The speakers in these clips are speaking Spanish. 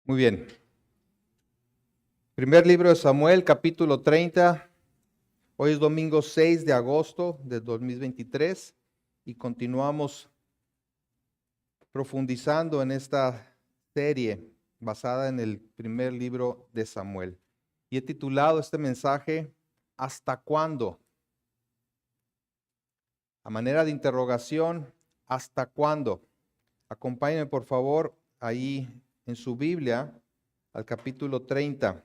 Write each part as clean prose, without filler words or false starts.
Muy bien. Primer libro de Samuel, capítulo 30. Hoy es domingo 6 de agosto de 2023 y continuamos profundizando en esta serie basada en el primer libro de Samuel. Y he titulado este mensaje, ¿hasta cuándo? A manera de interrogación, ¿hasta cuándo? Acompáñenme por favor ahí en su Biblia al capítulo 30.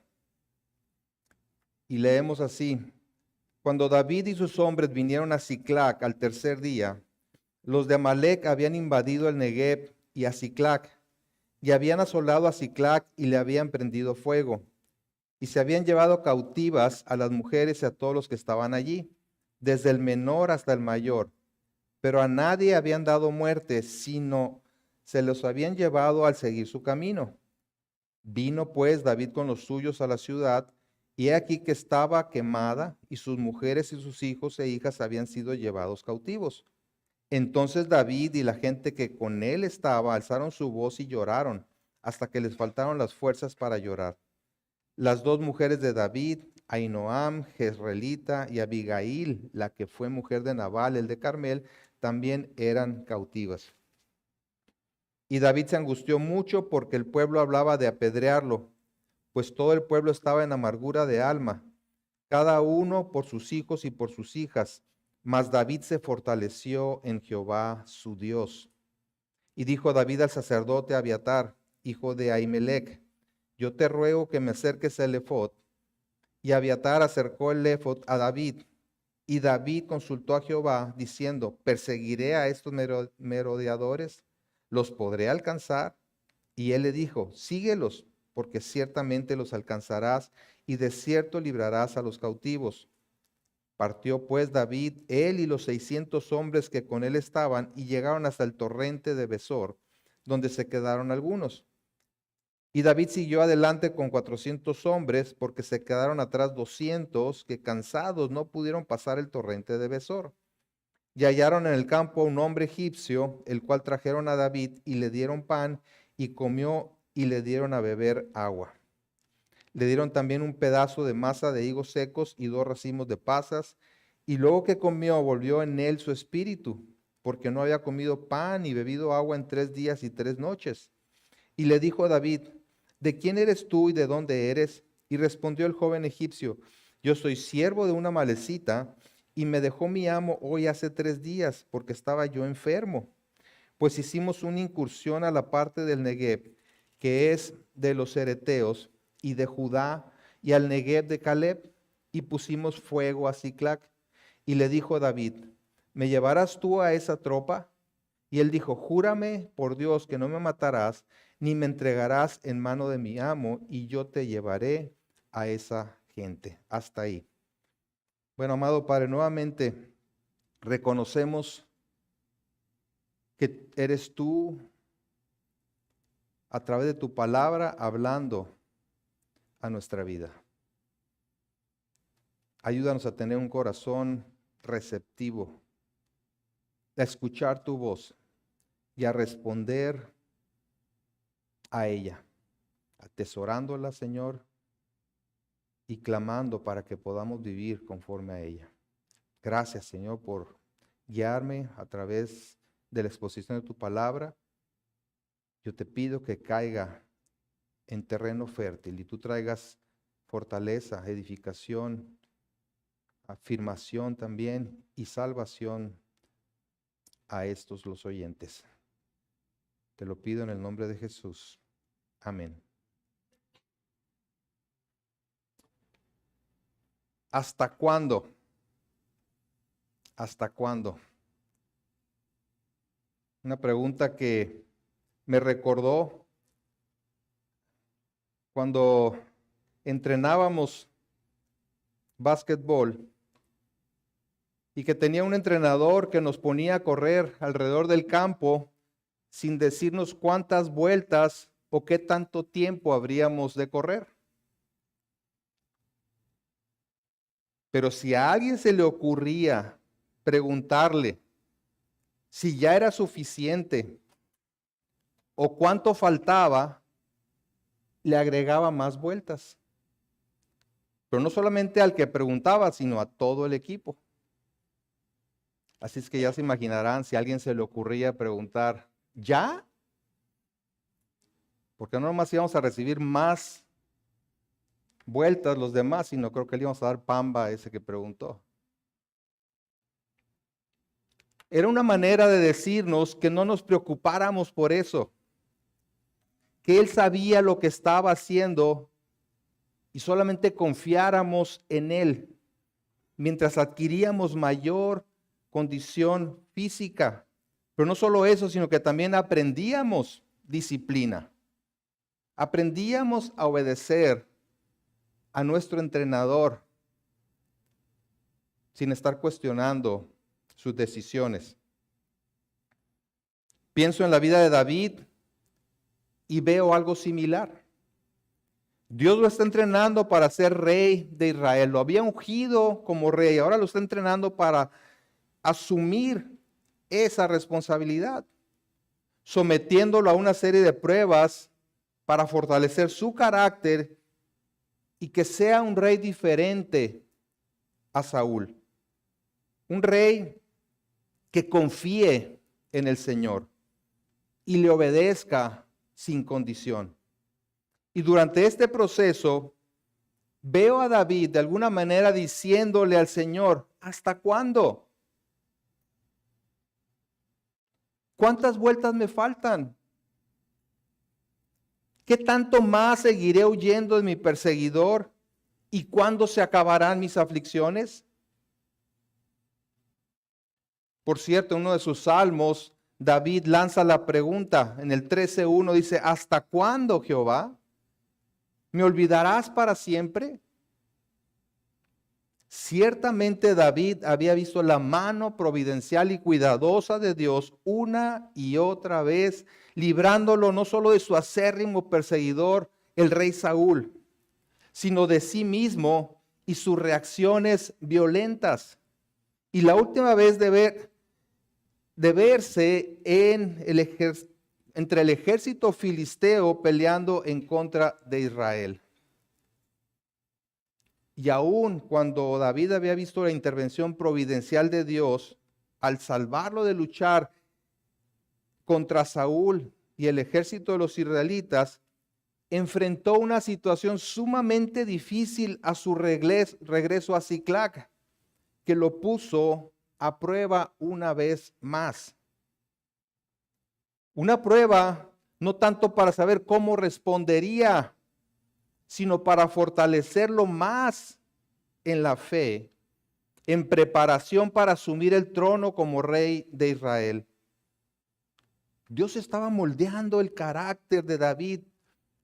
Y leemos así: Cuando David y sus hombres vinieron a Siclac al tercer día, los de Amalec habían invadido el Negueb y a Siclac, y habían asolado a Siclac y le habían prendido fuego, y se habían llevado cautivas a las mujeres y a todos los que estaban allí, desde el menor hasta el mayor, pero a nadie habían dado muerte, sino se los habían llevado al seguir su camino. Vino pues David con los suyos a la ciudad, y he aquí que estaba quemada, y sus mujeres y sus hijos e hijas habían sido llevados cautivos. Entonces David y la gente que con él estaba alzaron su voz y lloraron, hasta que les faltaron las fuerzas para llorar. Las dos mujeres de David, Ahinoam, Jezreelita, y Abigail, la que fue mujer de Nabal, el de Carmel, también eran cautivas. Y David se angustió mucho porque el pueblo hablaba de apedrearlo, pues todo el pueblo estaba en amargura de alma, cada uno por sus hijos y por sus hijas. Mas David se fortaleció en Jehová su Dios. Y dijo David al sacerdote Abiatar, hijo de Ahimelech: yo te ruego que me acerques el ephod. Y Abiatar acercó el ephod a David. Y David consultó a Jehová, diciendo: ¿perseguiré a estos merodeadores? ¿Los podré alcanzar? Y él le dijo: síguelos, porque ciertamente los alcanzarás, y de cierto librarás a los cautivos. Partió pues David, él y los 600 hombres que con él estaban, y llegaron hasta el torrente de Besor, donde se quedaron algunos. Y David siguió adelante con 400 hombres, porque se quedaron atrás 200, que cansados no pudieron pasar el torrente de Besor. Y hallaron en el campo a un hombre egipcio, el cual trajeron a David, y le dieron pan, y comió, y le dieron a beber agua. Le dieron también un pedazo de masa de higos secos y 2 racimos de pasas. Y luego que comió, volvió en él su espíritu, porque no había comido pan ni bebido agua en 3 días y 3 noches. Y le dijo a David: ¿de quién eres tú y de dónde eres? Y respondió el joven egipcio: yo soy siervo de una malecita, y me dejó mi amo hoy hace 3 días, porque estaba yo enfermo. Pues hicimos una incursión a la parte del Negueb, que es de los Cereteos, y de Judá, y al Negueb de Caleb, y pusimos fuego a Siclac. Y le dijo David: ¿me llevarás tú a esa tropa? Y él dijo: júrame por Dios que no me matarás, ni me entregarás en mano de mi amo, y yo te llevaré a esa gente. Hasta ahí. Bueno, amado Padre, nuevamente reconocemos que eres tú, a través de tu palabra, hablando a nuestra vida. Ayúdanos a tener un corazón receptivo, a escuchar tu voz y a responder a ella, atesorándola, Señor, y clamando para que podamos vivir conforme a ella. Gracias, Señor, por guiarme a través de la exposición de tu palabra. Yo te pido que caiga en terreno fértil y tú traigas fortaleza, edificación, afirmación también y salvación a estos los oyentes. Te lo pido en el nombre de Jesús. Amén. ¿Hasta cuándo? ¿Hasta cuándo? Una pregunta que me recordó cuando entrenábamos básquetbol y que tenía un entrenador que nos ponía a correr alrededor del campo sin decirnos cuántas vueltas o qué tanto tiempo habríamos de correr. Pero si a alguien se le ocurría preguntarle si ya era suficiente o cuánto faltaba, le agregaba más vueltas. Pero no solamente al que preguntaba, sino a todo el equipo. Así es que ya se imaginarán si a alguien se le ocurría preguntar, ¿ya? Porque no nomás íbamos a recibir más vueltas los demás, sino creo que le íbamos a dar pamba a ese que preguntó. Era una manera de decirnos que no nos preocupáramos por eso, que Él sabía lo que estaba haciendo y solamente confiáramos en Él mientras adquiríamos mayor condición física. Pero no solo eso, sino que también aprendíamos disciplina. Aprendíamos a obedecer a nuestro entrenador sin estar cuestionando sus decisiones. Pienso en la vida de David y veo algo similar. Dios lo está entrenando para ser rey de Israel. Lo había ungido como rey, ahora lo está entrenando para asumir esa responsabilidad, sometiéndolo a una serie de pruebas para fortalecer su carácter y que sea un rey diferente a Saúl. Un rey que confíe en el Señor y le obedezca sin condición. Y durante este proceso veo a David de alguna manera diciéndole al Señor, ¿hasta cuándo? ¿Cuántas vueltas me faltan? ¿Qué tanto más seguiré huyendo de mi perseguidor? ¿Y cuándo se acabarán mis aflicciones? Por cierto, en uno de sus salmos, David lanza la pregunta. En el 13:1 dice, ¿hasta cuándo, Jehová? ¿Me olvidarás para siempre? Ciertamente David había visto la mano providencial y cuidadosa de Dios una y otra vez, librándolo no solo de su acérrimo perseguidor, el rey Saúl, sino de sí mismo y sus reacciones violentas. Y la última vez de verse entre el ejército filisteo peleando en contra de Israel. Y aún cuando David había visto la intervención providencial de Dios, al salvarlo de luchar contra Saúl y el ejército de los israelitas, enfrentó una situación sumamente difícil a su regreso a Siclag, que lo puso a prueba una vez más. Una prueba no tanto para saber cómo respondería, sino para fortalecerlo más en la fe, en preparación para asumir el trono como rey de Israel. Dios estaba moldeando el carácter de David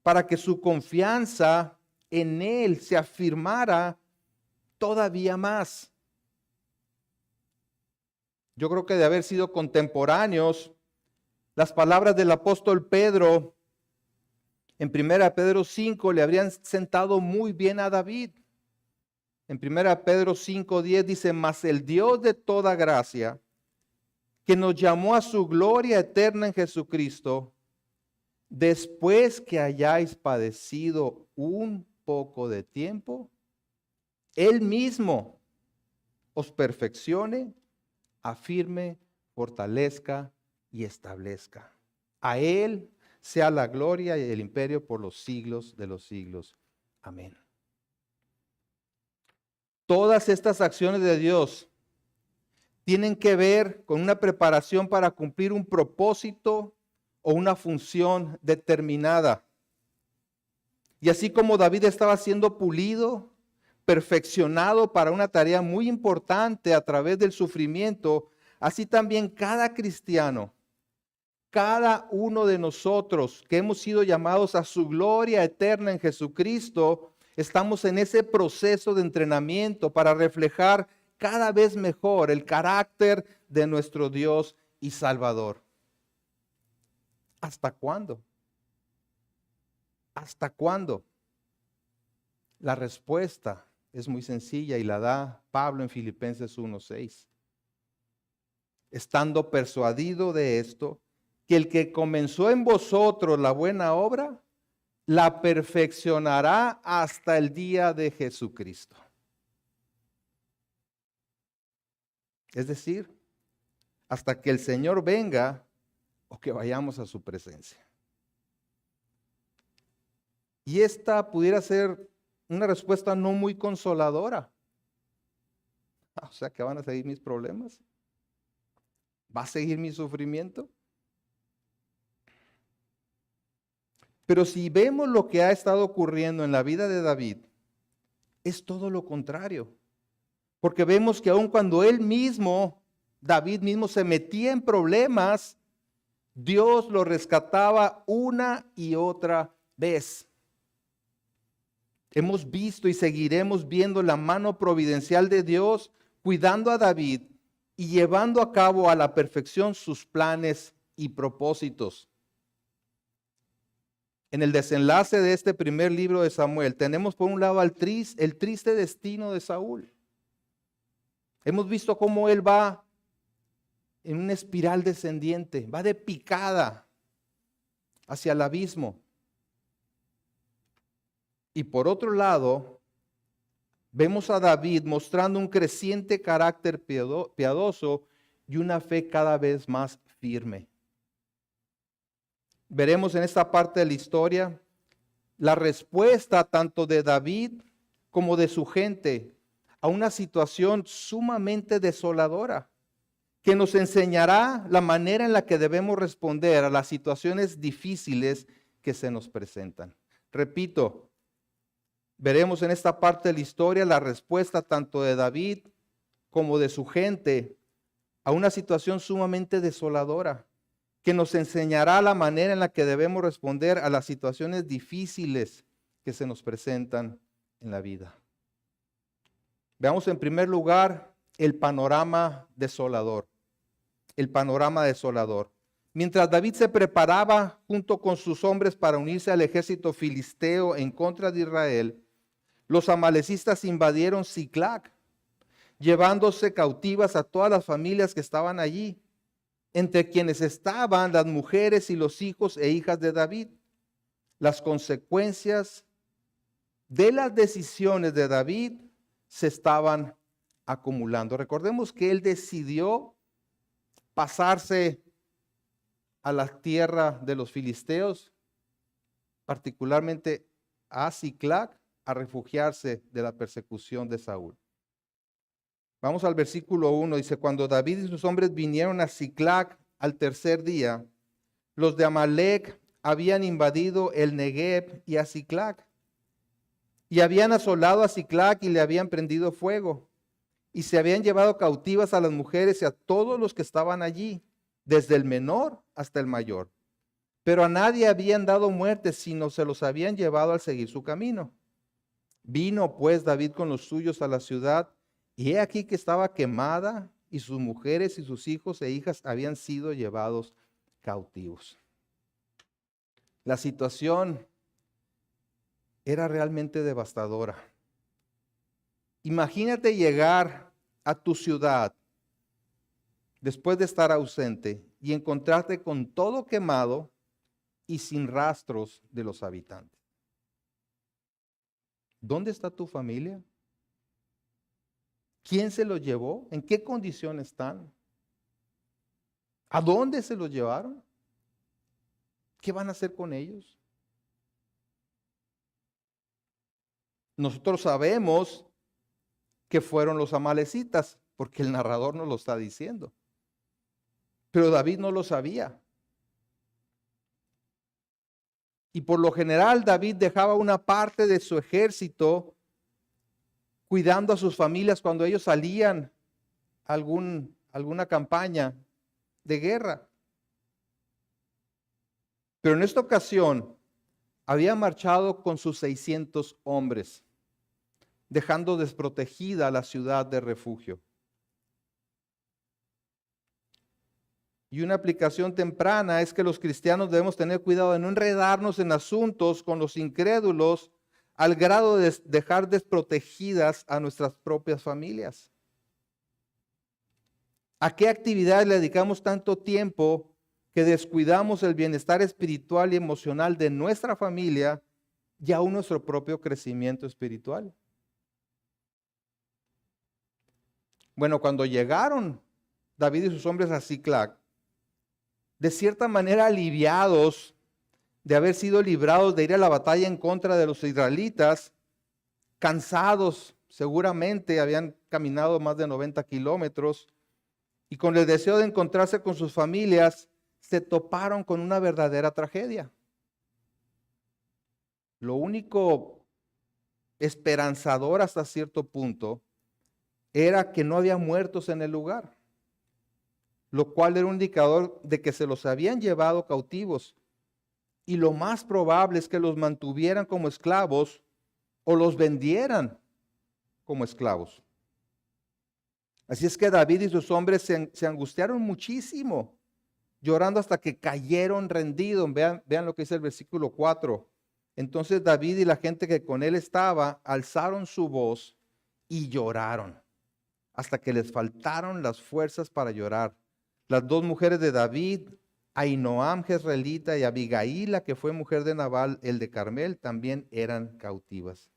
para que su confianza en él se afirmara todavía más. Yo creo que de haber sido contemporáneos, las palabras del apóstol Pedro en 1 Pedro 5 le habrían sentado muy bien a David. En 1 Pedro 5:10 dice, mas el Dios de toda gracia, que nos llamó a su gloria eterna en Jesucristo, después que hayáis padecido un poco de tiempo, Él mismo os perfeccione, afirme, fortalezca y establezca. A Él sea la gloria y el imperio por los siglos de los siglos. Amén. Todas estas acciones de Dios tienen que ver con una preparación para cumplir un propósito o una función determinada. Y así como David estaba siendo pulido, perfeccionado para una tarea muy importante a través del sufrimiento, así también cada cristiano, cada uno de nosotros que hemos sido llamados a su gloria eterna en Jesucristo, estamos en ese proceso de entrenamiento para reflejar cada vez mejor el carácter de nuestro Dios y Salvador. ¿Hasta cuándo? ¿Hasta cuándo? La respuesta es muy sencilla y la da Pablo en Filipenses 1:6. Estando persuadido de esto, que el que comenzó en vosotros la buena obra, la perfeccionará hasta el día de Jesucristo. Es decir, hasta que el Señor venga o que vayamos a su presencia. Y esta pudiera ser una respuesta no muy consoladora. O sea, que van a seguir mis problemas. ¿Va a seguir mi sufrimiento? Pero si vemos lo que ha estado ocurriendo en la vida de David, es todo lo contrario. Porque vemos que aun cuando él mismo, David mismo, se metía en problemas, Dios lo rescataba una y otra vez. Hemos visto y seguiremos viendo la mano providencial de Dios cuidando a David y llevando a cabo a la perfección sus planes y propósitos. En el desenlace de este primer libro de Samuel tenemos por un lado el triste destino de Saúl. Hemos visto cómo él va en una espiral descendiente, va de picada hacia el abismo. Y por otro lado, vemos a David mostrando un creciente carácter piadoso y una fe cada vez más firme. Veremos en esta parte de la historia la respuesta tanto de David como de su gente a una situación sumamente desoladora, que nos enseñará la manera en la que debemos responder a las situaciones difíciles que se nos presentan. Repito, veremos en esta parte de la historia la respuesta tanto de David como de su gente a una situación sumamente desoladora, que nos enseñará la manera en la que debemos responder a las situaciones difíciles que se nos presentan en la vida. Veamos en primer lugar el panorama desolador. El panorama desolador. Mientras David se preparaba junto con sus hombres para unirse al ejército filisteo en contra de Israel, los amalecistas invadieron Siclag, llevándose cautivas a todas las familias que estaban allí, entre quienes estaban las mujeres y los hijos e hijas de David. Las consecuencias de las decisiones de David se estaban acumulando. Recordemos que él decidió pasarse a la tierra de los filisteos, particularmente a Siclag, a refugiarse de la persecución de Saúl. Vamos al versículo 1, dice: cuando David y sus hombres vinieron a Siclag al tercer día, los de Amalec habían invadido el Negev y a Siclag, y habían asolado a Siclag y le habían prendido fuego, y se habían llevado cautivas a las mujeres y a todos los que estaban allí, desde el menor hasta el mayor. Pero a nadie habían dado muerte, sino se los habían llevado al seguir su camino. Vino pues David con los suyos a la ciudad, y he aquí que estaba quemada, y sus mujeres y sus hijos e hijas habían sido llevados cautivos. La situación era realmente devastadora. Imagínate llegar a tu ciudad después de estar ausente y encontrarte con todo quemado y sin rastros de los habitantes. ¿Dónde está tu familia? ¿Quién se los llevó? ¿En qué condición están? ¿A dónde se los llevaron? ¿Qué van a hacer con ellos? Nosotros sabemos que fueron los amalecitas, porque el narrador nos lo está diciendo. Pero David no lo sabía. Y por lo general David dejaba una parte de su ejército cuidando a sus familias cuando ellos salían a alguna campaña de guerra. Pero en esta ocasión había marchado con sus 600 hombres, dejando desprotegida la ciudad de refugio. Y una aplicación temprana es que los cristianos debemos tener cuidado de no enredarnos en asuntos con los incrédulos al grado de dejar desprotegidas a nuestras propias familias. ¿A qué actividad le dedicamos tanto tiempo que descuidamos el bienestar espiritual y emocional de nuestra familia y aún nuestro propio crecimiento espiritual. Bueno, cuando llegaron David y sus hombres a Siclag, de cierta manera aliviados de haber sido librados de ir a la batalla en contra de los israelitas, cansados, seguramente habían caminado más de 90 kilómetros, y con el deseo de encontrarse con sus familias, se toparon con una verdadera tragedia. Lo único esperanzador hasta cierto punto era que no había muertos en el lugar, lo cual era un indicador de que se los habían llevado cautivos. Y lo más probable es que los mantuvieran como esclavos o los vendieran como esclavos. Así es que David y sus hombres se angustiaron muchísimo, llorando hasta que cayeron rendidos. Vean lo que dice el versículo 4. Entonces David y la gente que con él estaba alzaron su voz y lloraron hasta que les faltaron las fuerzas para llorar. Las dos mujeres de David, Ahinoam jezreelita y Abigail, la que fue mujer de Nabal, el de Carmel, también eran cautivas.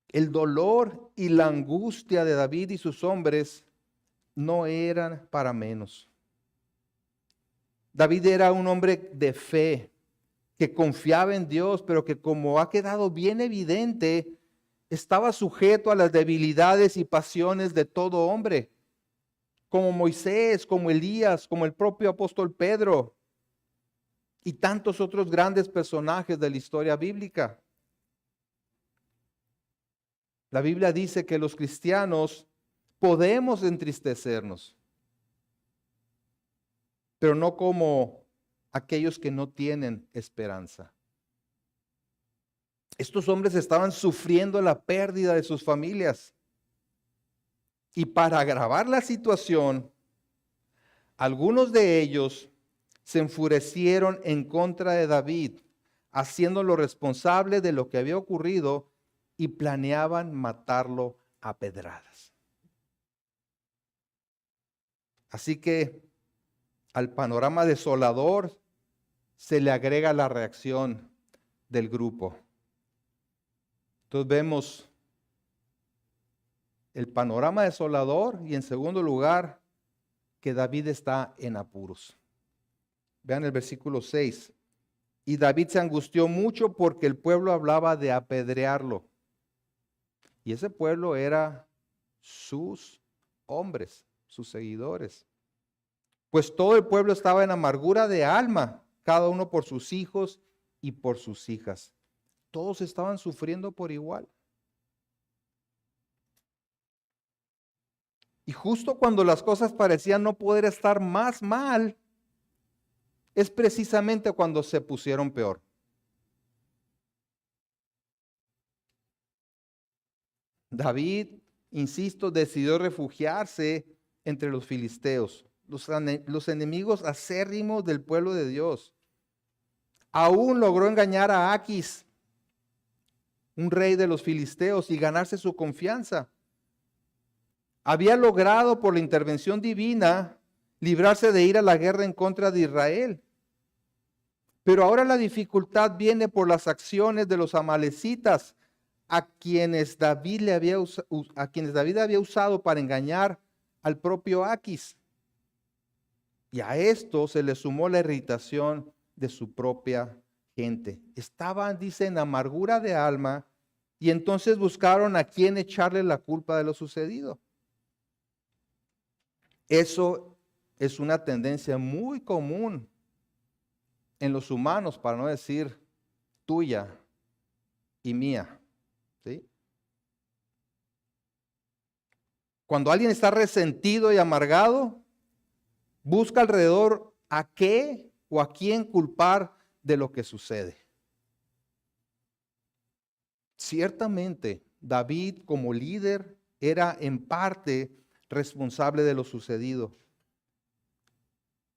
El dolor y la angustia de David y sus hombres no eran para menos. David era un hombre de fe, que confiaba en Dios, pero que, como ha quedado bien evidente, estaba sujeto a las debilidades y pasiones de todo hombre, como Moisés, como Elías, como el propio apóstol Pedro y tantos otros grandes personajes de la historia bíblica. La Biblia dice que los cristianos podemos entristecernos, pero no como aquellos que no tienen esperanza. Estos hombres estaban sufriendo la pérdida de sus familias. Y para agravar la situación, algunos de ellos se enfurecieron en contra de David, haciéndolo responsable de lo que había ocurrido, y planeaban matarlo a pedradas. Así que al panorama desolador se le agrega la reacción del grupo. Entonces vemos el panorama desolador y, en segundo lugar, que David está en apuros. Vean el versículo 6. Y David se angustió mucho porque el pueblo hablaba de apedrearlo. Y ese pueblo era sus hombres, sus seguidores. Pues todo el pueblo estaba en amargura de alma, cada uno por sus hijos y por sus hijas. Todos estaban sufriendo por igual. Y justo cuando las cosas parecían no poder estar más mal, es precisamente cuando se pusieron peor. David, insisto, decidió refugiarse entre los filisteos, los enemigos acérrimos del pueblo de Dios. Aún logró engañar a Aquis, un rey de los filisteos, y ganarse su confianza. Había logrado, por la intervención divina, librarse de ir a la guerra en contra de Israel. Pero ahora la dificultad viene por las acciones de los amalecitas, a quienes David había usado para engañar al propio Aquis. Y a esto se le sumó la irritación de su propia gente. Estaban, dice, en amargura de alma, y entonces buscaron a quién echarle la culpa de lo sucedido. Eso es una tendencia muy común en los humanos, para no decir tuya y mía. ¿Sí? Cuando alguien está resentido y amargado, busca alrededor a qué o a quién culpar de lo que sucede. Ciertamente, David, como líder, era en parte responsable de lo sucedido.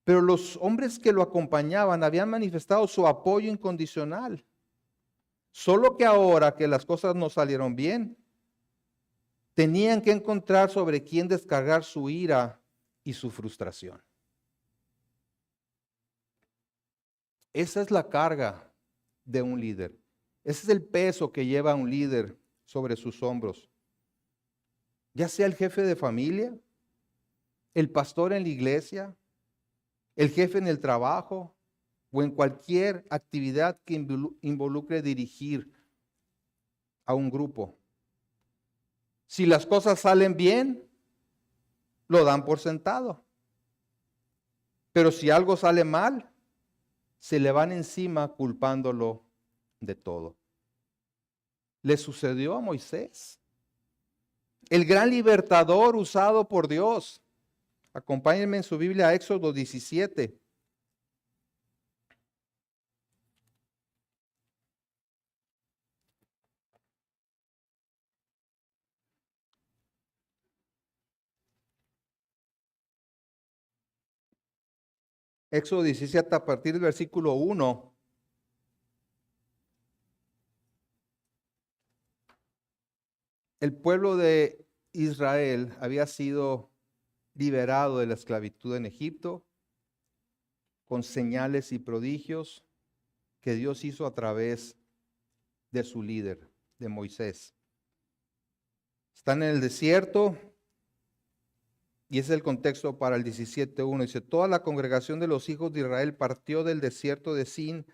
Pero los hombres que lo acompañaban habían manifestado su apoyo incondicional. Solo que ahora que las cosas no salieron bien, tenían que encontrar sobre quién descargar su ira y su frustración. Esa es la carga de un líder. Ese es el peso que lleva un líder sobre sus hombros. Ya sea el jefe de familia, el pastor en la iglesia, el jefe en el trabajo o en cualquier actividad que involucre dirigir a un grupo. Si las cosas salen bien, lo dan por sentado. Pero si algo sale mal, se le van encima culpándolo de todo. Le sucedió a Moisés, el gran libertador usado por Dios. Acompáñenme en su Biblia a Éxodo 17. Éxodo 17 a partir del versículo 1. El pueblo de Israel había sido liberado de la esclavitud en Egipto con señales y prodigios que Dios hizo a través de su líder, de Moisés. Están en el desierto y ese es el contexto para el 17:1. Dice, toda la congregación de los hijos de Israel partió del desierto de Sin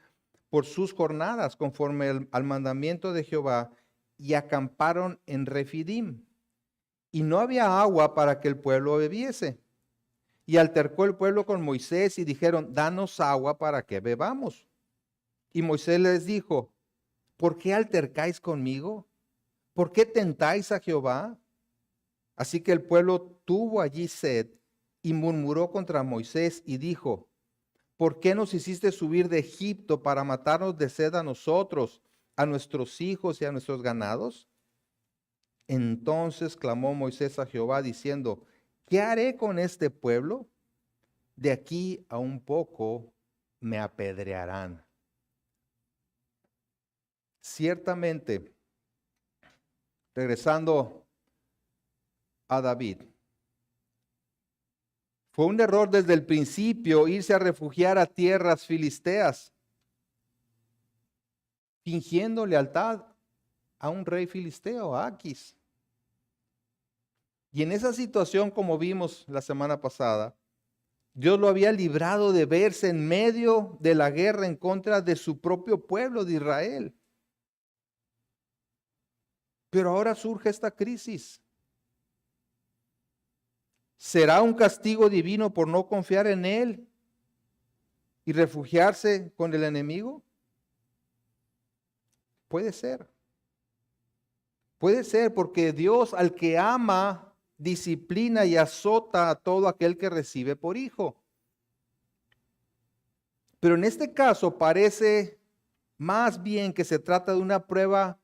por sus jornadas conforme al mandamiento de Jehová y acamparon en Refidim. Y no había agua para que el pueblo bebiese. Y altercó el pueblo con Moisés y dijeron, danos agua para que bebamos. Y Moisés les dijo, ¿por qué altercáis conmigo? ¿Por qué tentáis a Jehová? Así que el pueblo tuvo allí sed y murmuró contra Moisés y dijo, ¿por qué nos hiciste subir de Egipto para matarnos de sed a nosotros, a nuestros hijos y a nuestros ganados? Entonces clamó Moisés a Jehová diciendo, ¿qué haré con este pueblo? De aquí a un poco me apedrearán. Ciertamente, regresando a David, fue un error desde el principio irse a refugiar a tierras filisteas, fingiendo lealtad a un rey filisteo, a Aquis. Y en esa situación, como vimos la semana pasada, Dios lo había librado de verse en medio de la guerra en contra de su propio pueblo de Israel. Pero ahora surge esta crisis. ¿Será un castigo divino por no confiar en Él y refugiarse con el enemigo? Puede ser. Puede ser porque Dios al que ama, disciplina y azota a todo aquel que recibe por hijo. Pero en este caso parece más bien que se trata de una prueba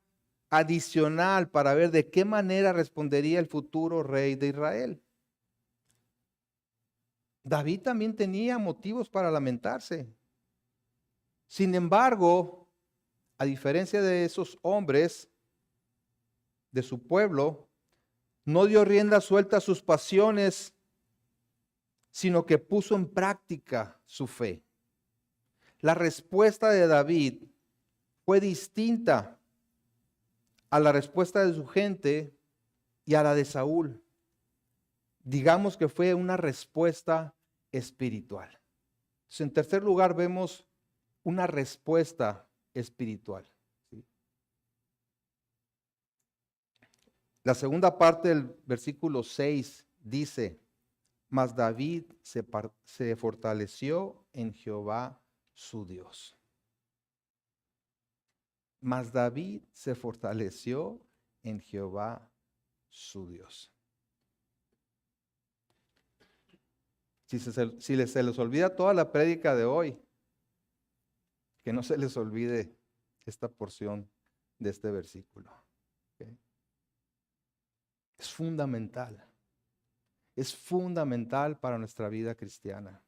adicional para ver de qué manera respondería el futuro rey de Israel. David también tenía motivos para lamentarse. Sin embargo, a diferencia de esos hombres de su pueblo, no dio rienda suelta a sus pasiones, sino que puso en práctica su fe. La respuesta de David fue distinta a la respuesta de su gente y a la de Saúl. Digamos que fue una respuesta espiritual. Entonces, en tercer lugar, vemos una respuesta espiritual. ¿Sí? La segunda parte del versículo 6 dice, mas David se fortaleció en Jehová su Dios. Mas David se fortaleció en Jehová su Dios. Si se les olvida toda la prédica de hoy, que no se les olvide esta porción de este versículo. ¿Okay? Es fundamental. Es fundamental para nuestra vida cristiana.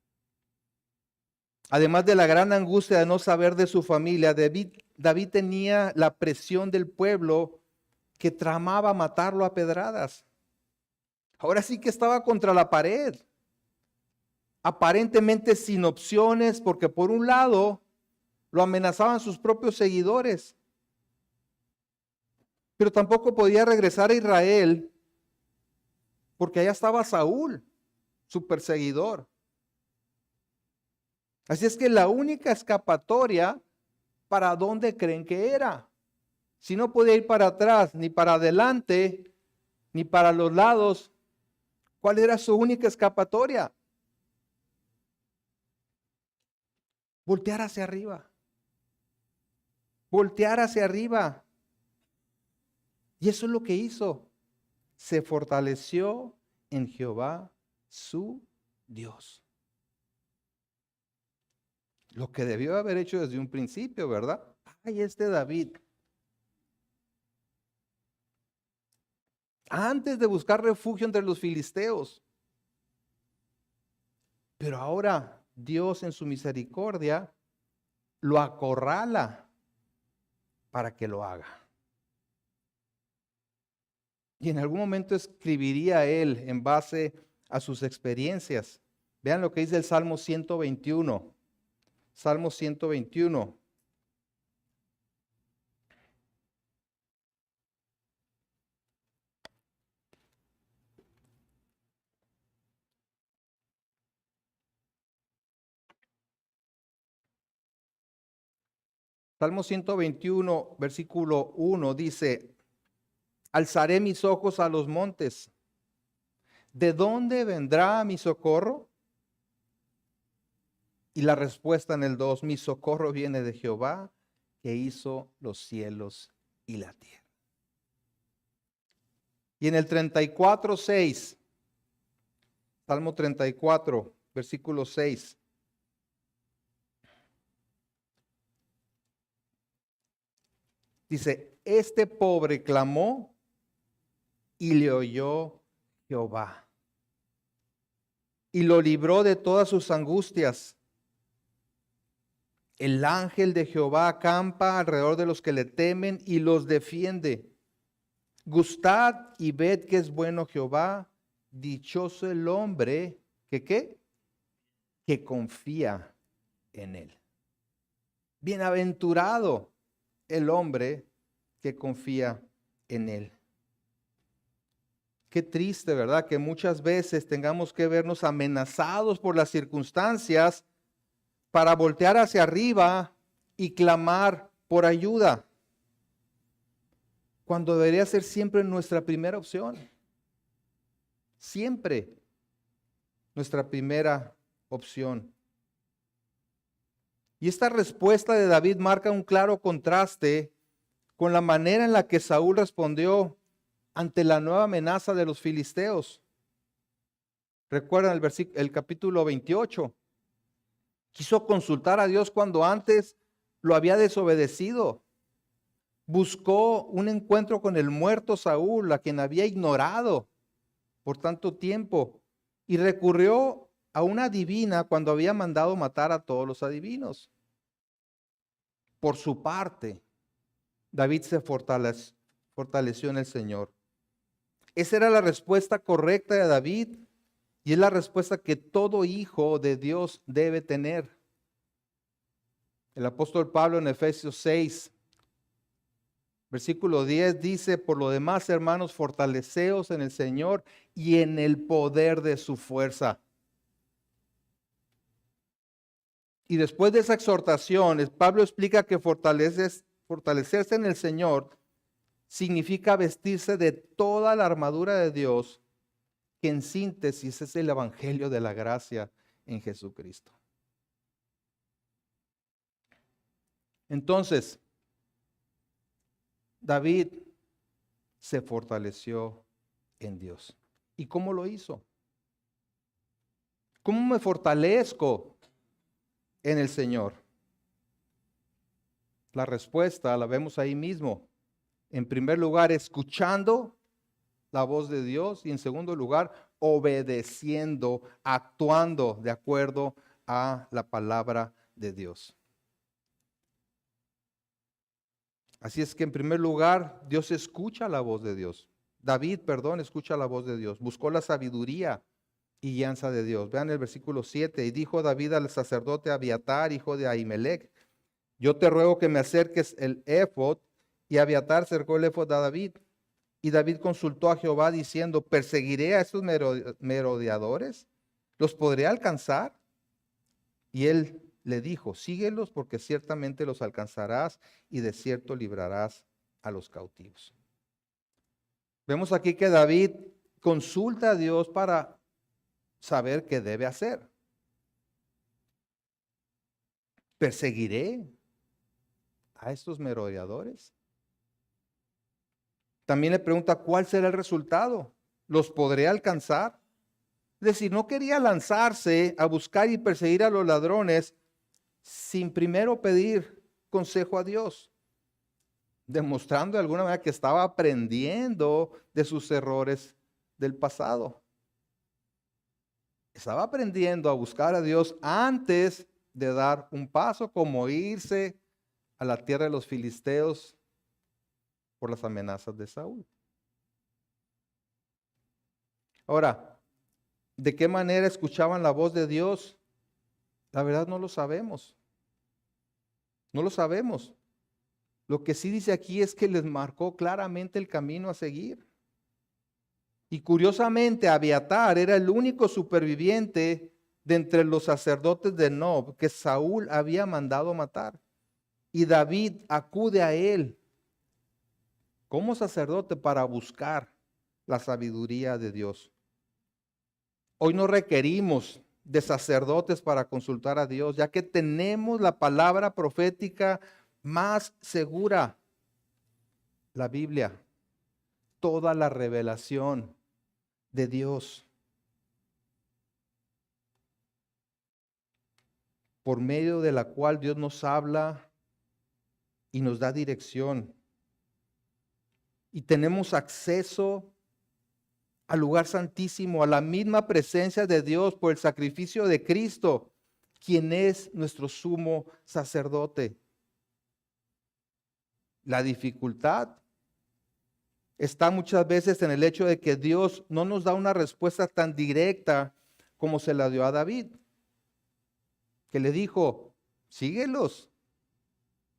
Además de la gran angustia de no saber de su familia, David tenía la presión del pueblo que tramaba matarlo a pedradas. Ahora sí que estaba contra la pared, aparentemente sin opciones, porque por un lado lo amenazaban sus propios seguidores Pero tampoco podía regresar a Israel porque allá estaba Saúl, su perseguidor. Así es que la única escapatoria, ¿para dónde creen que era? Si no podía ir para atrás, ni para adelante, ni para los lados, ¿cuál era su única escapatoria? Voltear hacia arriba. Voltear hacia arriba. Y eso es lo que hizo. Se fortaleció en Jehová su Dios. Lo que debió haber hecho desde un principio, ¿verdad? Ay, David. Antes de buscar refugio entre los filisteos. Pero ahora Dios en su misericordia lo acorrala para que lo haga. Y en algún momento escribiría él en base a sus experiencias. Vean lo que dice el Salmo 121. Salmo 121. Salmo 121, versículo 1 dice: alzaré mis ojos a los montes. ¿De dónde vendrá mi socorro? Y la respuesta en el 2, mi socorro viene de Jehová, que hizo los cielos y la tierra. Y en el 34, 6, Salmo 34, versículo 6. Dice, este pobre clamó y le oyó Jehová. Y lo libró de todas sus angustias. El ángel de Jehová acampa alrededor de los que le temen y los defiende. Gustad y ved que es bueno Jehová. Dichoso el hombre que ¿qué? Que confía en él. Bienaventurado el hombre que confía en él. Qué triste, ¿verdad? Que muchas veces tengamos que vernos amenazados por las circunstancias para voltear hacia arriba y clamar por ayuda, cuando debería ser siempre nuestra primera opción. Siempre nuestra primera opción. Y esta respuesta de David marca un claro contraste con la manera en la que Saúl respondió ante la nueva amenaza de los filisteos. Recuerdan el capítulo 28. Quiso consultar a Dios cuando antes lo había desobedecido. Buscó un encuentro con el muerto Saúl, a quien había ignorado por tanto tiempo, y recurrió a una adivina cuando había mandado matar a todos los adivinos. Por su parte, David se fortaleció en el Señor. Esa era la respuesta correcta de David y es la respuesta que todo hijo de Dios debe tener. El apóstol Pablo en Efesios 6, versículo 10 dice, por lo demás, hermanos, fortaleceos en el Señor y en el poder de su fuerza. Y después de esa exhortación, Pablo explica que fortalecerse en el Señor significa vestirse de toda la armadura de Dios, que en síntesis es el evangelio de la gracia en Jesucristo. Entonces, David se fortaleció en Dios. ¿Y cómo lo hizo? ¿Cómo me fortalezco en el Señor? La respuesta la vemos ahí mismo. En primer lugar, escuchando la voz de Dios y en segundo lugar, obedeciendo, actuando de acuerdo a la palabra de Dios. Así es que en primer lugar, Dios escucha la voz de Dios. David, escucha la voz de Dios. Buscó la sabiduría y guianza de Dios. Vean el versículo 7. Y dijo David al sacerdote Abiatar, hijo de Ahimelech, yo te ruego que me acerques el éfod y Abiatar cercó el éfod a David. Y David consultó a Jehová diciendo, ¿perseguiré a estos merodeadores? ¿Los podré alcanzar? Y él le dijo, síguelos porque ciertamente los alcanzarás y de cierto librarás a los cautivos. Vemos aquí que David consulta a Dios para saber qué debe hacer. ¿Perseguiré a estos merodeadores? También le pregunta, ¿cuál será el resultado? ¿Los podré alcanzar? Es decir, no quería lanzarse a buscar y perseguir a los ladrones sin primero pedir consejo a Dios, demostrando de alguna manera que estaba aprendiendo de sus errores del pasado. Estaba aprendiendo a buscar a Dios antes de dar un paso, como irse a la tierra de los filisteos por las amenazas de Saúl. Ahora, ¿de qué manera escuchaban la voz de Dios? La verdad no lo sabemos. No lo sabemos. Lo que sí dice aquí es que les marcó claramente el camino a seguir. Y curiosamente, Abiatar era el único superviviente de entre los sacerdotes de Nob que Saúl había mandado matar. Y David acude a él como sacerdote para buscar la sabiduría de Dios. Hoy no requerimos de sacerdotes para consultar a Dios, ya que tenemos la palabra profética más segura, la Biblia, toda la revelación de Dios, por medio de la cual Dios nos habla y nos da dirección. Y tenemos acceso al lugar santísimo, a la misma presencia de Dios por el sacrificio de Cristo, quien es nuestro sumo sacerdote. La dificultad está muchas veces en el hecho de que Dios no nos da una respuesta tan directa como se la dio a David, que le dijo, síguelos,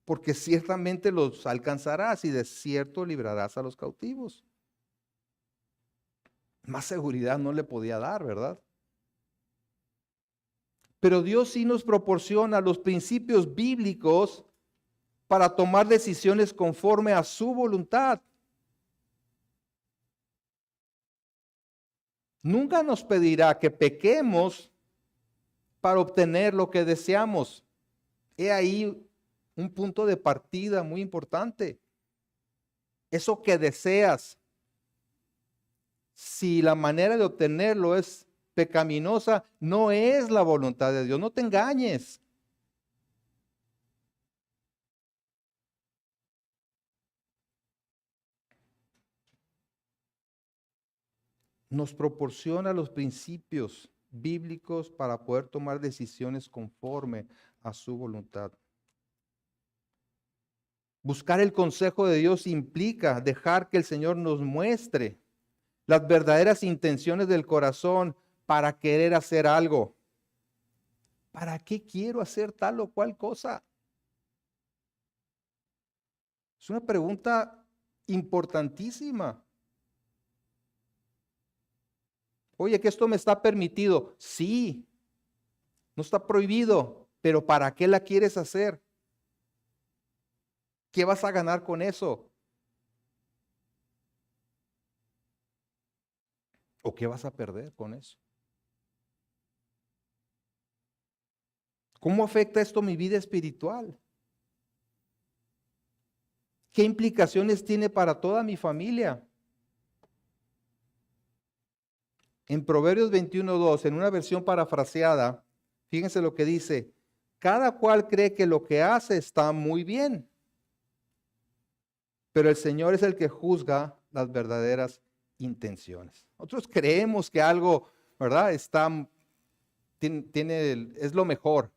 porque ciertamente los alcanzarás y de cierto librarás a los cautivos. Más seguridad no le podía dar, ¿verdad? Pero Dios sí nos proporciona los principios bíblicos para tomar decisiones conforme a su voluntad. Nunca nos pedirá que pequemos para obtener lo que deseamos. He ahí un punto de partida muy importante. Eso que deseas, si la manera de obtenerlo es pecaminosa, no es la voluntad de Dios. No te engañes. Nos proporciona los principios bíblicos para poder tomar decisiones conforme a su voluntad. Buscar el consejo de Dios implica dejar que el Señor nos muestre las verdaderas intenciones del corazón para querer hacer algo. ¿Para qué quiero hacer tal o cual cosa? Es una pregunta importantísima. Oye, que esto me está permitido. Sí, no está prohibido, pero ¿para qué la quieres hacer? ¿Qué vas a ganar con eso? ¿O qué vas a perder con eso? ¿Cómo afecta esto mi vida espiritual? ¿Qué implicaciones tiene para toda mi familia? En Proverbios 21:2, en una versión parafraseada, fíjense lo que dice: cada cual cree que lo que hace está muy bien, pero el Señor es el que juzga las verdaderas intenciones. Nosotros creemos que algo, ¿verdad? Es lo mejor.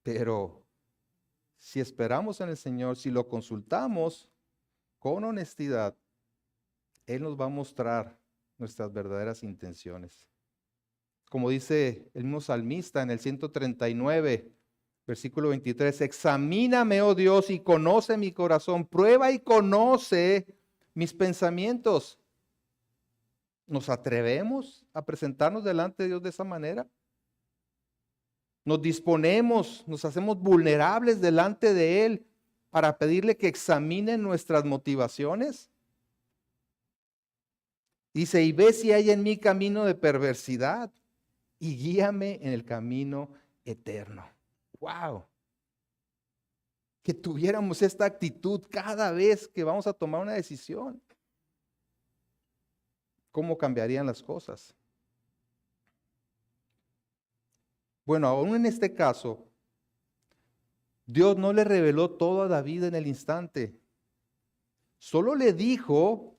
Pero si esperamos en el Señor, si lo consultamos con honestidad, Él nos va a mostrar nuestras verdaderas intenciones. Como dice el mismo salmista en el 139, Versículo 23, examíname, oh Dios, y conoce mi corazón, prueba y conoce mis pensamientos. ¿Nos atrevemos a presentarnos delante de Dios de esa manera? ¿Nos disponemos, nos hacemos vulnerables delante de Él para pedirle que examine nuestras motivaciones? Dice, y ve si hay en mí camino de perversidad y guíame en el camino eterno. ¡Wow! Que tuviéramos esta actitud cada vez que vamos a tomar una decisión. ¿Cómo cambiarían las cosas? Bueno, aún en este caso, Dios no le reveló todo a David en el instante. Solo le dijo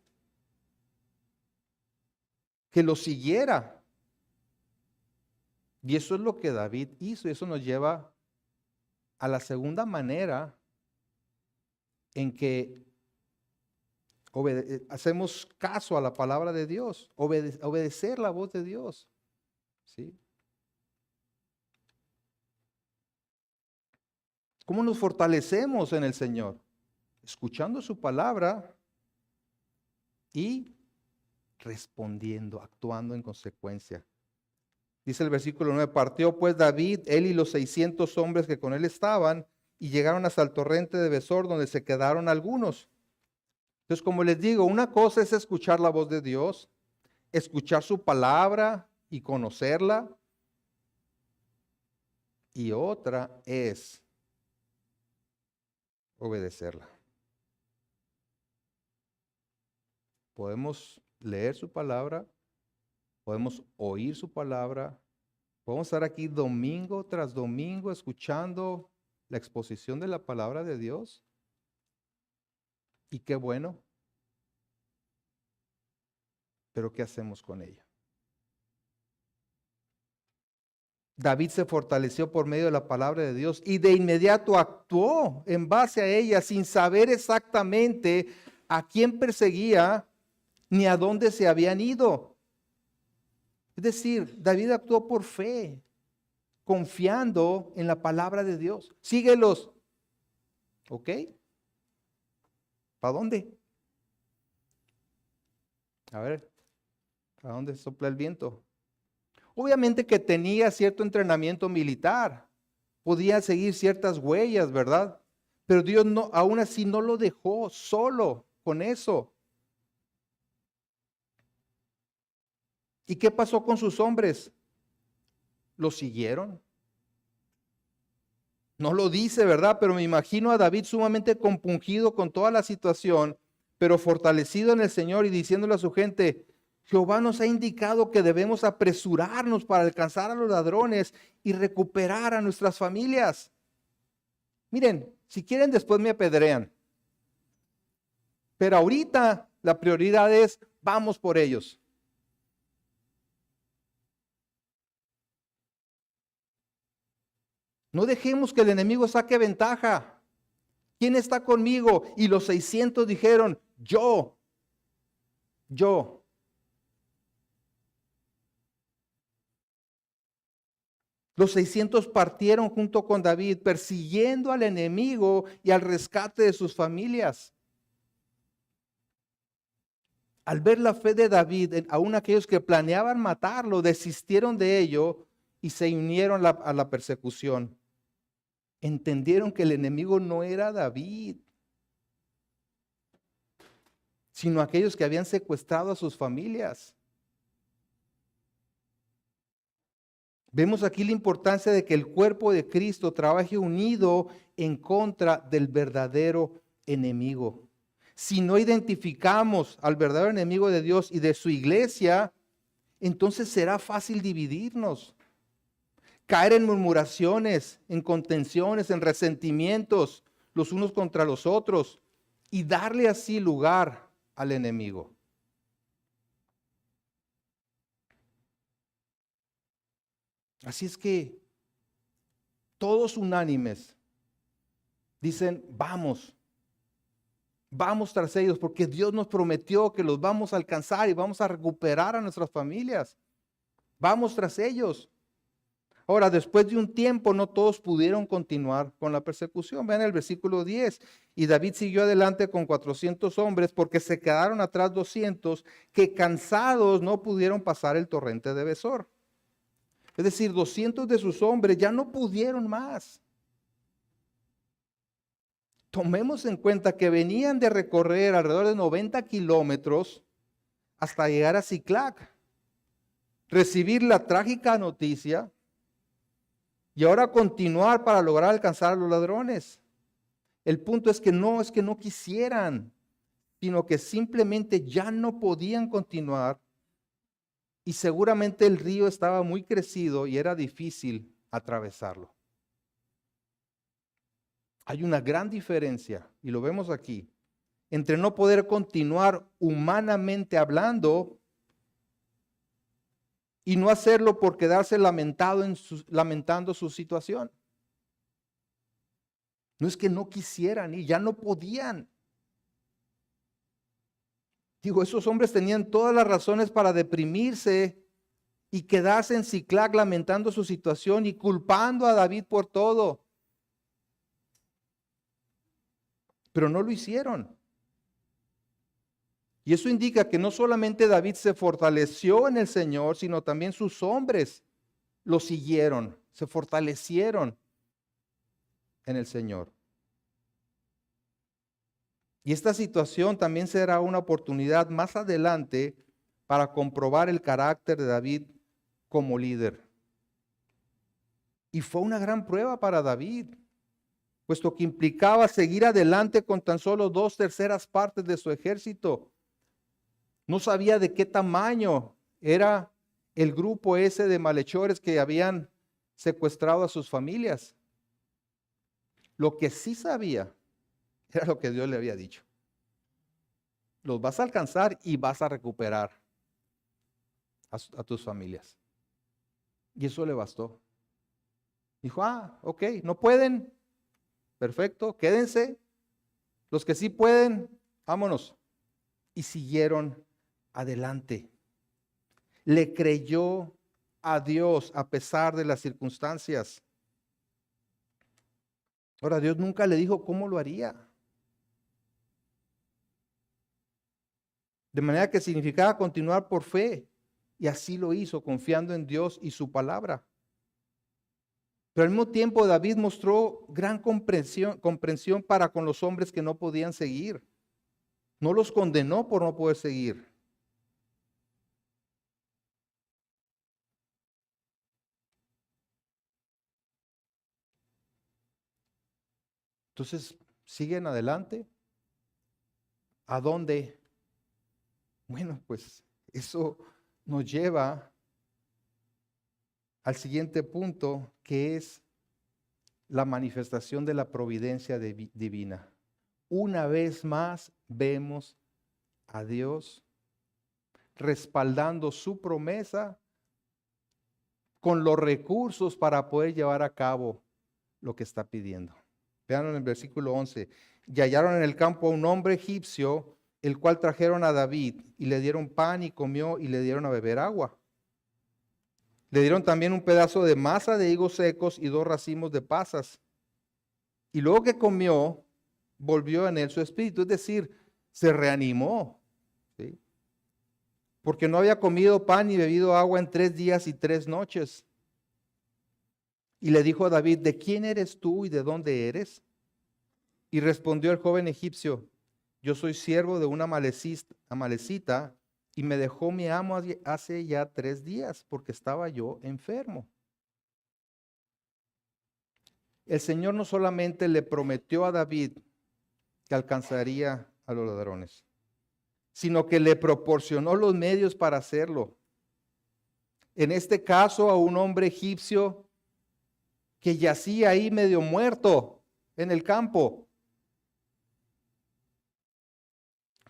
que lo siguiera. Y eso es lo que David hizo. Y eso nos lleva a la segunda manera en que hacemos caso a la palabra de Dios, obedecer la voz de Dios. ¿Sí? ¿Cómo nos fortalecemos en el Señor? Escuchando su palabra y respondiendo, actuando en consecuencia. Dice el versículo 9, partió pues David, él y los 600 hombres que con él estaban, y llegaron hasta el torrente de Besor, donde se quedaron algunos. Entonces, como les digo, una cosa es escuchar la voz de Dios, escuchar su palabra y conocerla, y otra es obedecerla. Podemos leer su palabra, podemos oír su palabra, podemos estar aquí domingo tras domingo escuchando la exposición de la palabra de Dios. Y qué bueno. Pero ¿qué hacemos con ella? David se fortaleció por medio de la palabra de Dios y de inmediato actuó en base a ella sin saber exactamente a quién perseguía ni a dónde se habían ido. Es decir, David actuó por fe, confiando en la palabra de Dios. Síguelos. ¿Ok? ¿Para dónde? A ver, ¿a dónde sopla el viento? Obviamente que tenía cierto entrenamiento militar, podía seguir ciertas huellas, ¿verdad? Pero Dios no, aún así no lo dejó solo con eso. ¿Y qué pasó con sus hombres? ¿Lo siguieron? No lo dice, ¿verdad? Pero me imagino a David sumamente compungido con toda la situación, pero fortalecido en el Señor y diciéndole a su gente, Jehová nos ha indicado que debemos apresurarnos para alcanzar a los ladrones y recuperar a nuestras familias. Miren, si quieren después me apedrean, pero ahorita la prioridad es, vamos por ellos. No dejemos que el enemigo saque ventaja. ¿Quién está conmigo? Y los 600 dijeron, yo. Los 600 partieron junto con David, persiguiendo al enemigo y al rescate de sus familias. Al ver la fe de David, aún aquellos que planeaban matarlo, desistieron de ello y se unieron a la persecución. Entendieron que el enemigo no era David, sino aquellos que habían secuestrado a sus familias. Vemos aquí la importancia de que el cuerpo de Cristo trabaje unido en contra del verdadero enemigo. Si no identificamos al verdadero enemigo de Dios y de su iglesia, entonces será fácil dividirnos, caer en murmuraciones, en contenciones, en resentimientos los unos contra los otros y darle así lugar al enemigo. Así es que todos unánimes dicen, vamos tras ellos, porque Dios nos prometió que los vamos a alcanzar y vamos a recuperar a nuestras familias. Vamos tras ellos. Ahora, después de un tiempo, no todos pudieron continuar con la persecución. Vean el versículo 10. Y David siguió adelante con 400 hombres porque se quedaron atrás 200 que cansados no pudieron pasar el torrente de Besor. Es decir, 200 de sus hombres ya no pudieron más. Tomemos en cuenta que venían de recorrer alrededor de 90 kilómetros hasta llegar a Siclac, recibir la trágica noticia y ahora continuar para lograr alcanzar a los ladrones. El punto es que no quisieran, sino que simplemente ya no podían continuar y seguramente el río estaba muy crecido y era difícil atravesarlo. Hay una gran diferencia, y lo vemos aquí, entre no poder continuar humanamente hablando y no hacerlo por quedarse lamentando su situación. No es que no quisieran y ya no podían. Digo, esos hombres tenían todas las razones para deprimirse y quedarse en Siclac lamentando su situación y culpando a David por todo. Pero no lo hicieron. Y eso indica que no solamente David se fortaleció en el Señor, sino también sus hombres lo siguieron, se fortalecieron en el Señor. Y esta situación también será una oportunidad más adelante para comprobar el carácter de David como líder. Y fue una gran prueba para David, puesto que implicaba seguir adelante con tan solo 2/3 partes de su ejército. No sabía de qué tamaño era el grupo ese de malhechores que habían secuestrado a sus familias. Lo que sí sabía era lo que Dios le había dicho. Los vas a alcanzar y vas a recuperar a tus familias. Y eso le bastó. Dijo, ok, no pueden. Perfecto, quédense. Los que sí pueden, vámonos. Y siguieron adelante. Le creyó a Dios a pesar de las circunstancias. Ahora, Dios nunca le dijo cómo lo haría. De manera que significaba continuar por fe. Y así lo hizo, confiando en Dios y su palabra. Pero al mismo tiempo David mostró gran comprensión para con los hombres que no podían seguir. No los condenó por no poder seguir. Entonces, siguen adelante. ¿A dónde? Bueno, pues eso nos lleva al siguiente punto, que es la manifestación de la providencia divina. Una vez más vemos a Dios respaldando su promesa con los recursos para poder llevar a cabo lo que está pidiendo. Vean en el versículo 11. Y hallaron en el campo a un hombre egipcio, el cual trajeron a David, y le dieron pan y comió, y le dieron a beber agua. Le dieron también un pedazo de masa de higos secos y 2 racimos de pasas. Y luego que comió, volvió en él su espíritu, es decir, se reanimó, ¿sí? Porque no había comido pan ni bebido agua en 3 días y 3 noches. Y le dijo a David, ¿de quién eres tú y de dónde eres? Y respondió el joven egipcio, yo soy siervo de una amalecita, y me dejó mi amo hace ya 3 días, porque estaba yo enfermo. El Señor no solamente le prometió a David que alcanzaría a los ladrones, sino que le proporcionó los medios para hacerlo. En este caso, a un hombre egipcio que yacía ahí medio muerto en el campo.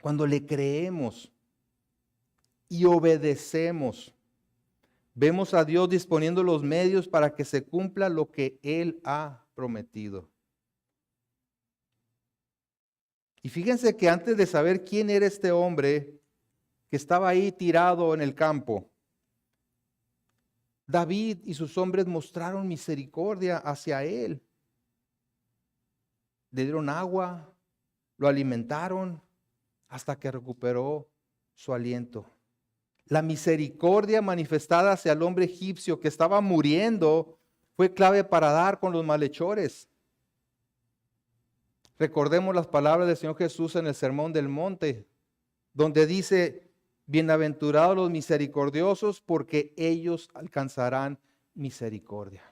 Cuando le creemos y obedecemos, vemos a Dios disponiendo los medios para que se cumpla lo que Él ha prometido. Y fíjense que antes de saber quién era este hombre que estaba ahí tirado en el campo, David y sus hombres mostraron misericordia hacia él. Le dieron agua, lo alimentaron hasta que recuperó su aliento. La misericordia manifestada hacia el hombre egipcio que estaba muriendo fue clave para dar con los malhechores. Recordemos las palabras del Señor Jesús en el Sermón del Monte, donde dice: bienaventurados los misericordiosos, porque ellos alcanzarán misericordia.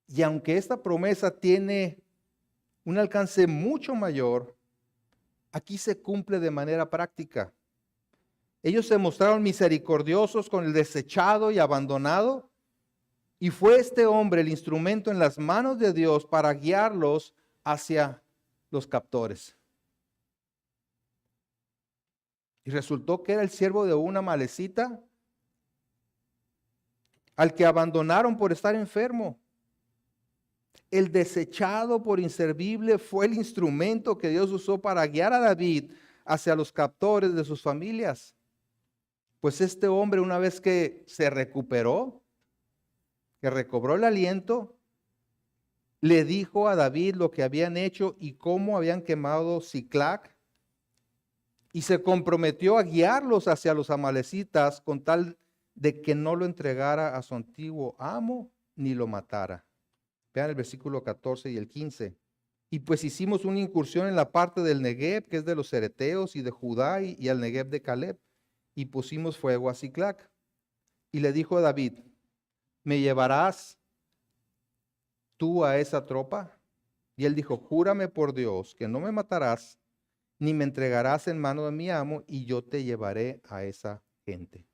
Y aunque esta promesa tiene un alcance mucho mayor, aquí se cumple de manera práctica. Ellos se mostraron misericordiosos con el desechado y abandonado, y fue este hombre el instrumento en las manos de Dios para guiarlos hacia los captores. Y resultó que era el siervo de una amalecita al que abandonaron por estar enfermo. El desechado por inservible fue el instrumento que Dios usó para guiar a David hacia los captores de sus familias. Pues este hombre, una vez que se recuperó, que recobró el aliento, le dijo a David lo que habían hecho y cómo habían quemado Siclac, y se comprometió a guiarlos hacia los amalecitas con tal de que no lo entregara a su antiguo amo ni lo matara. Vean el versículo 14 y el 15. Y pues hicimos una incursión en la parte del Negev, que es de los cereteos, y de Judá, y al Negev de Caleb, y pusimos fuego a Siclac. Y le dijo a David: ¿me llevarás tú a esa tropa? Y él dijo: júrame por Dios que no me matarás, ni me entregarás en mano de mi amo, y yo te llevaré a esa gente.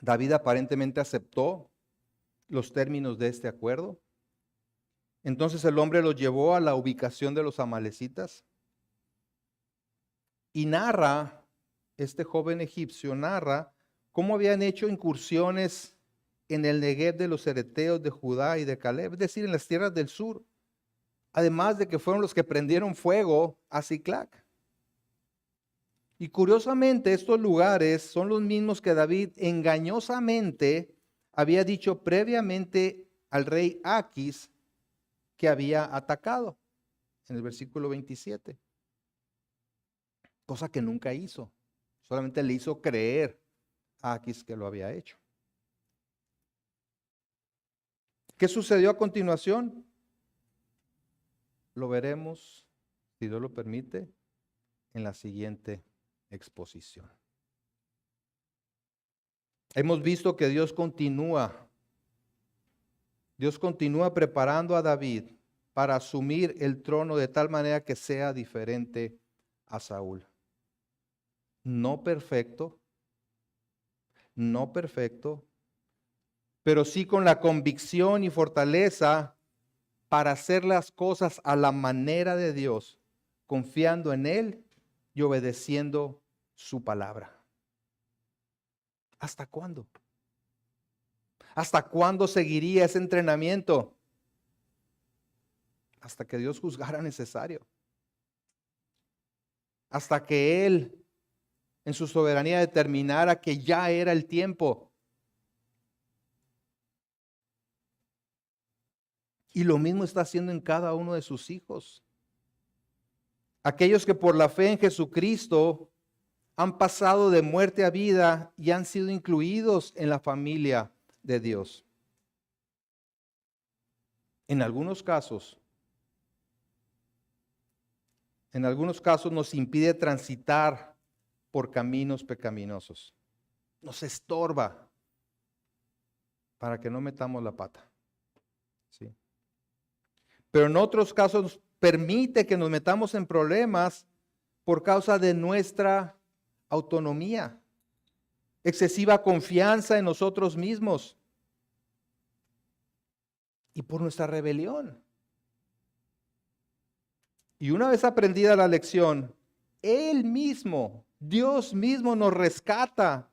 David aparentemente aceptó los términos de este acuerdo. Entonces el hombre los llevó a la ubicación de los amalecitas y narra, este joven egipcio narra cómo habían hecho incursiones en el Negev de los cereteos de Judá y de Caleb, es decir, en las tierras del sur. Además de que fueron los que prendieron fuego a Siclac. Y curiosamente, estos lugares son los mismos que David engañosamente había dicho previamente al rey Aquis que había atacado, en el versículo 27. Cosa que nunca hizo, solamente le hizo creer a Aquis que lo había hecho. ¿Qué sucedió a continuación? Lo veremos, si Dios lo permite, en la siguiente exposición. Hemos visto que Dios continúa preparando a David para asumir el trono de tal manera que sea diferente a Saúl. No perfecto, pero sí con la convicción y fortaleza para hacer las cosas a la manera de Dios, confiando en Él y obedeciendo su palabra. ¿Hasta cuándo? ¿Hasta cuándo seguiría ese entrenamiento? Hasta que Dios juzgara necesario. Hasta que Él, en su soberanía, determinara que ya era el tiempo. Y lo mismo está haciendo en cada uno de sus hijos. Aquellos que por la fe en Jesucristo han pasado de muerte a vida y han sido incluidos en la familia de Dios. En algunos casos nos impide transitar por caminos pecaminosos. Nos estorba para que no metamos la pata. ¿Sí? Pero en otros casos nos permite que nos metamos en problemas por causa de nuestra autonomía, excesiva confianza en nosotros mismos y por nuestra rebelión. Y una vez aprendida la lección, Él mismo, Dios mismo nos rescata,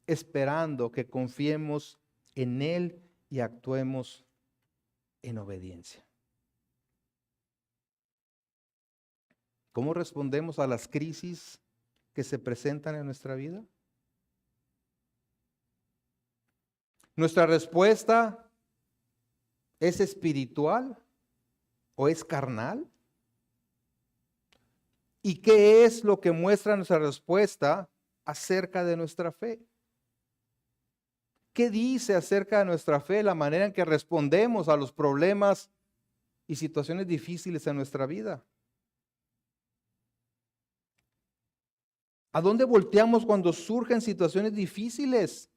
esperando que confiemos en Él y actuemos en obediencia. ¿Cómo respondemos a las crisis que se presentan en nuestra vida? ¿Nuestra respuesta es espiritual o es carnal? ¿Y qué es lo que muestra nuestra respuesta acerca de nuestra fe? ¿Qué dice acerca de nuestra fe la manera en que respondemos a los problemas y situaciones difíciles en nuestra vida? ¿A dónde volteamos cuando surgen situaciones difíciles?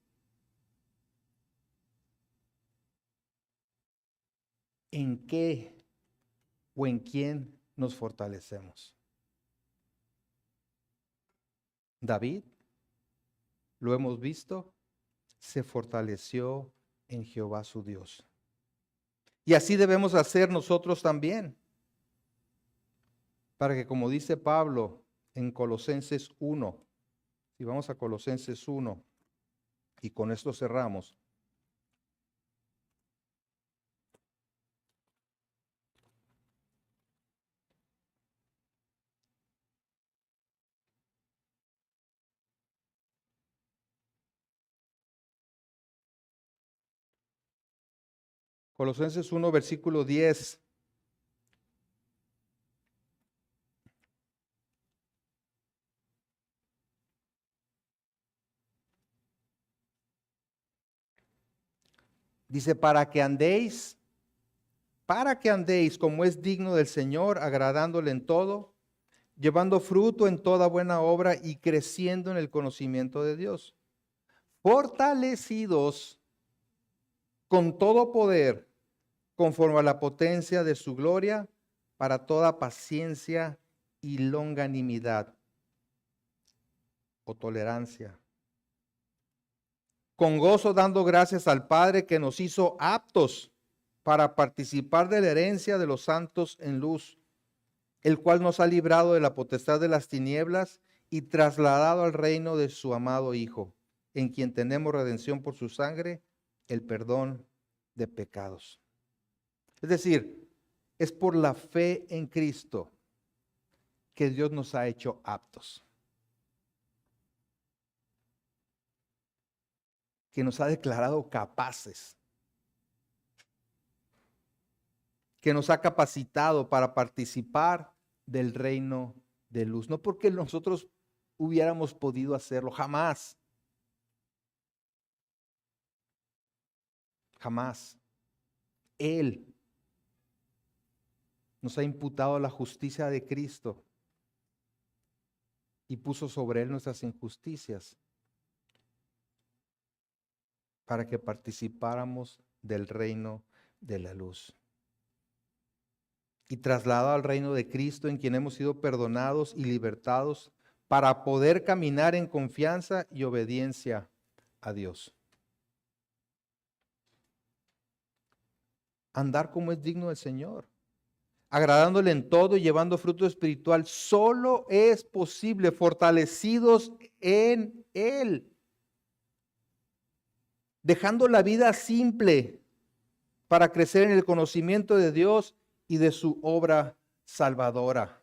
¿En qué o en quién nos fortalecemos? David, lo hemos visto, se fortaleció en Jehová su Dios. Y así debemos hacer nosotros también. Para que, como dice Pablo en Colosenses 1, si vamos a Colosenses 1, y con esto cerramos. Colosenses 1, versículo 10. Dice, para que andéis como es digno del Señor, agradándole en todo, llevando fruto en toda buena obra y creciendo en el conocimiento de Dios, fortalecidos con todo poder, conforme a la potencia de su gloria, para toda paciencia y longanimidad o tolerancia. Con gozo dando gracias al Padre que nos hizo aptos para participar de la herencia de los santos en luz, el cual nos ha librado de la potestad de las tinieblas y trasladado al reino de su amado Hijo, en quien tenemos redención por su sangre, el perdón de pecados. Es decir, es por la fe en Cristo que Dios nos ha hecho aptos, que nos ha declarado capaces, que nos ha capacitado para participar del reino de luz. No porque nosotros hubiéramos podido hacerlo, jamás. Jamás. Él nos ha imputado la justicia de Cristo y puso sobre él nuestras injusticias para que participáramos del reino de la luz. Y trasladado al reino de Cristo, en quien hemos sido perdonados y libertados para poder caminar en confianza y obediencia a Dios. Andar como es digno del Señor, agradándole en todo y llevando fruto espiritual, solo es posible fortalecidos en Él, dejando la vida simple para crecer en el conocimiento de Dios y de su obra salvadora.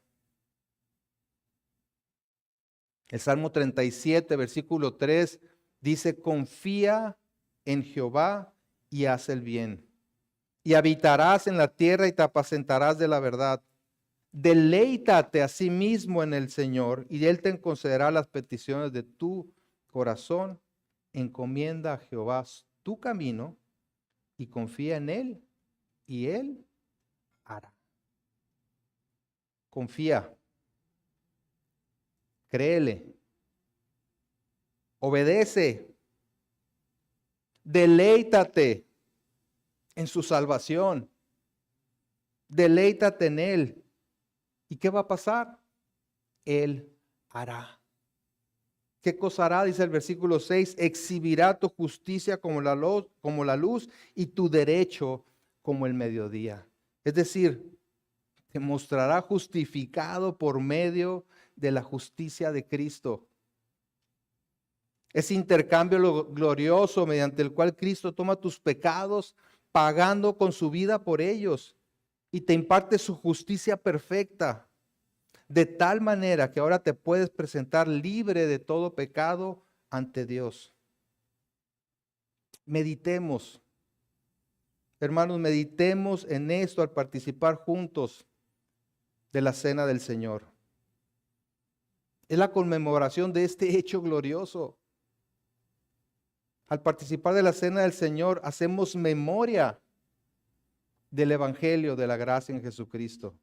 El Salmo 37, versículo 3, dice, confía en Jehová y haz el bien, y habitarás en la tierra y te apacentarás de la verdad. Deleítate a sí mismo en el Señor, y Él te concederá las peticiones de tu corazón. Encomienda a Jehová tu camino y confía en Él, y Él hará. Confía, créele, obedece, deleítate en su salvación, deleítate en Él. ¿Y qué va a pasar? Él hará. ¿Qué cosa hará? Dice el versículo 6, exhibirá tu justicia como la luz y tu derecho como el mediodía. Es decir, te mostrará justificado por medio de la justicia de Cristo. Ese intercambio glorioso mediante el cual Cristo toma tus pecados, pagando con su vida por ellos, y te imparte su justicia perfecta, de tal manera que ahora te puedes presentar libre de todo pecado ante Dios. Meditemos, hermanos, meditemos en esto al participar juntos de la cena del Señor. Es la conmemoración de este hecho glorioso. Al participar de la cena del Señor, hacemos memoria del Evangelio de la gracia en Jesucristo.